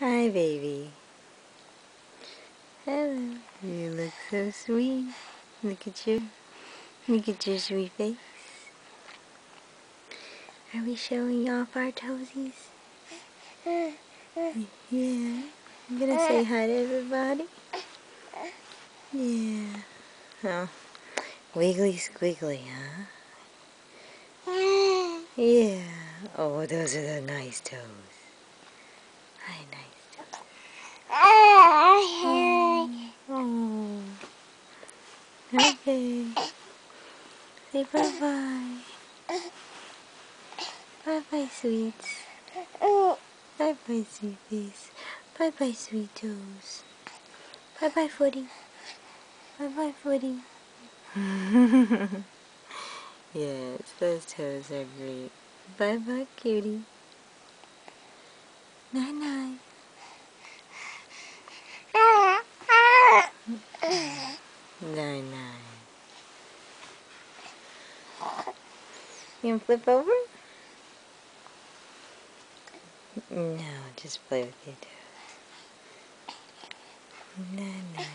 Hi, baby. Hello. You look so sweet. Look at your sweet face. Are we showing off our toesies? Yeah. I'm gonna say hi to everybody. Yeah. Oh, wiggly squiggly, huh? Yeah. Oh, those are the nice toes. Hi, nice toes. Oh. Okay. Say bye-bye. Bye-bye, sweets. Bye-bye, sweet face. Bye-bye, sweet toes. Bye-bye, footy. Bye-bye, footy. Yes, those toes are great. Bye-bye, cutie. Night-night. Night-night. You want to flip over? No, just play with your toes. Night-night.